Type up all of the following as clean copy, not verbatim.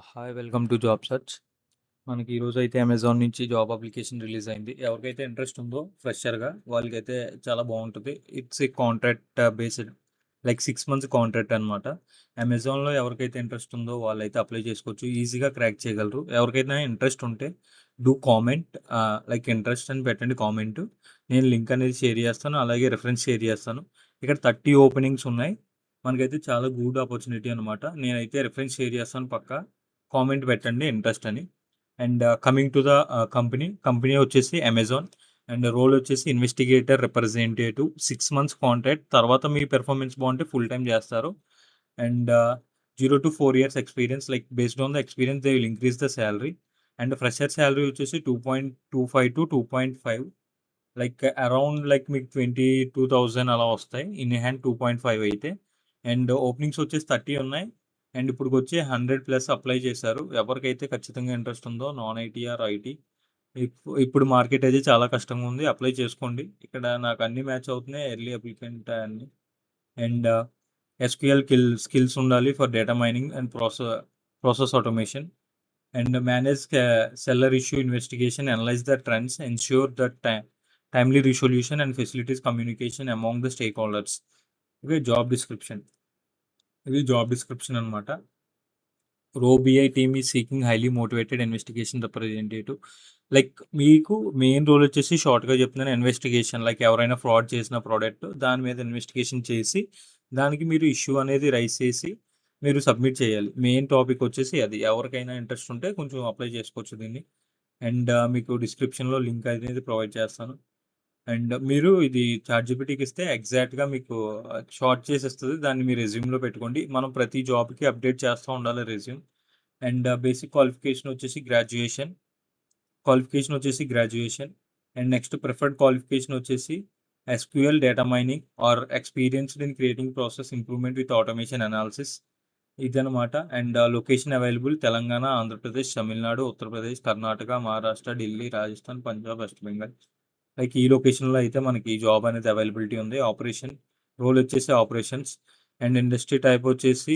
Hi welcome to job search. మనకి ఈరోజు అయితే అమెజాన్ నుంచి జాబ్ అప్లికేషన్ రిలీజ్ అయింది. ఎవరికైతే ఇంట్రెస్ట్ ఉందో ఫ్రెషర్గా వాళ్ళకైతే చాలా బాగుంటుంది. It's a contract based, like 6 months contract అనమాట. అమెజాన్లో ఎవరికైతే ఇంట్రెస్ట్ ఉందో వాళ్ళైతే అప్లై చేసుకోవచ్చు, ఈజీగా క్రాక్ చేయగలరు. ఎవరికైనా ఇంట్రెస్ట్ ఉంటే డూ కామెంట్, లైక్ ఇంట్రెస్ట్ అని పెట్టండి కామెంట్. నేను లింక్ అనేది షేర్ చేస్తాను, అలాగే రెఫరెన్స్ షేర్ చేస్తాను. ఇక్కడ 30 ఓపెనింగ్స్ ఉన్నాయి. మనకైతే చాలా గుడ్ ఆపర్చునిటీ అనమాట. నేనైతే రెఫరెన్స్ షేర్ చేస్తాను, పక్కా కామెంట్ పెట్టండి ఇంట్రెస్ట్ అని. And coming to the company వచ్చేసి అమెజాన్. అండ్ రోల్ వచ్చేసి ఇన్వెస్టిగేటర్ రిప్రజెంటేటివ్. 6 months contract. తర్వాత మీ పెర్ఫార్మెన్స్ బాగుంటే ఫుల్ టైం చేస్తారు. And 0 to 4 years experience, like based on the experience they will increase the salary. And fresher salary వచ్చేసి 2.25 to 2.5, like around like మీకు 22,000 అలా వస్తాయి. In hand 2.5 అయితే. And openings వచ్చేసి 30 ఉన్నాయి. అండ్ ఇప్పుడు వచ్చి 100+ అప్లై చేశారు. ఎవరికైతే ఖచ్చితంగా ఇంట్రెస్ట్ ఉందో, నాన్ ఐటీ ఆర్ ఐటీ, ఇప్పుడు మార్కెట్ అయితే చాలా కష్టంగా ఉంది. అప్లై చేసుకోండి. ఇక్కడ నాకు అన్ని మ్యాచ్ అవుతున్నాయి, ఎర్లీ అప్లికెంట్ అన్ని. అండ్ ఎస్క్యూఎల్ స్కిల్స్ ఉండాలి for data mining and process automation. And manage seller issue investigation, analyse the trends, ensure that timely resolution and facilities communication among the stakeholders. ఇది job description అనమాట. రో BI team ఈ seeking highly motivated investigation representative. Like మీకు main role వచ్చేసి షార్ట్గా చెప్తున్నాను, investigation. Like ఎవరైనా fraud చేసిన ప్రోడక్ట్ దాని మీద ఇన్వెస్టిగేషన్ చేసి దానికి మీరు ఇష్యూ అనేది రైజ్ చేసి మీరు సబ్మిట్ చేయాలి. మెయిన్ టాపిక్ వచ్చేసి అది. ఎవరికైనా ఇంట్రెస్ట్ ఉంటే కొంచెం అప్లై చేసుకోవచ్చు దీన్ని. అండ్ మీకు డిస్క్రిప్షన్లో లింక్ అనేది ప్రొవైడ్ చేస్తాను. అండ్ మీరు ఇది చాట్‌జీపీటీకి ఇస్తే ఎగ్జాక్ట్‌గా మీకు షార్ట్ చేసి ఇస్తది. దాన్ని మీ రెజ్యూమ్‌లో పెట్టుకోండి. మనం ప్రతి జాబ్‌కి అప్డేట్ చేస్తూ ఉండాలి రెజ్యూమ్. అండ్ బేసిక్ క్వాలిఫికేషన్ వచ్చేసి graduation. And next preferred qualification వచ్చేసి SQL, data mining or experienced in creating process improvement with automation analysis, ఇదనమాట. And location available Telangana, Andhra Pradesh, Tamil Nadu, Uttar Pradesh, Karnataka, Maharashtra, Delhi, Rajasthan, Punjab, West Bengal. Like ఈ లొకేషన్‌లో అయితే మనకి జాబ్ అనేది అవైలబిలిటీ ఉంది. రోల్ వచ్చేసి ఆపరేషన్స్. అండ్ ఇండస్ట్రీ టైప్ వచ్చేసి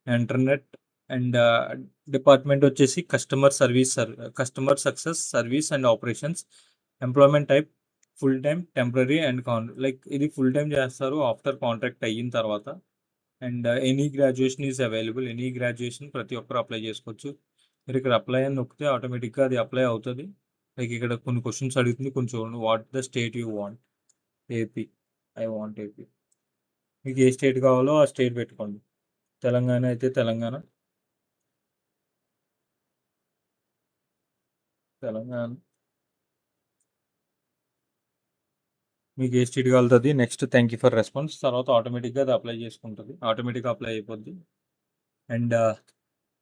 ఇంటర్నెట్. అండ్ డిపార్ట్మెంట్ వచ్చేసి customer success, service and operations. Employment type full time, temporary and like ఇది ఫుల్ టైమ్ చేస్తారు ఆఫ్టర్ కాంట్రాక్ట్ అయిన తర్వాత. And any graduation is available. Any graduation ప్రతి ఒక్కరు apply చేసుకోవచ్చు. మీరు ఇక్కడ అప్లై అని నొక్కితే ఆటోమేటిక్గా అది అప్లై అవుతుంది. లైక్ ఇక్కడ కొన్ని క్వశ్చన్స్ అడుగుతుంది, కొంచెం what the state you want. AP. I want AP. మీకు ఏ స్టేట్ కావాలో ఆ స్టేట్ పెట్టుకోండి. తెలంగాణ అయితే తెలంగాణ. మీకు ఏ స్టేట్ కావాలది. Next thank you for response. తర్వాత ఆటోమేటిక్గా అది అప్లై చేసుకుంటుంది. ఆటోమేటిక్గా అప్లై అయిపోద్ది. And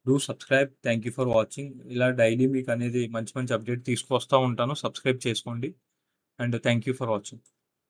do subscribe. Thank you for watching. ఇలా డైలీ మీకు అనేది మంచి మంచి అప్డేట్ తీసుకొస్తూ ఉంటాను. సబ్స్క్రైబ్ చేసుకోండి. And thank you for watching.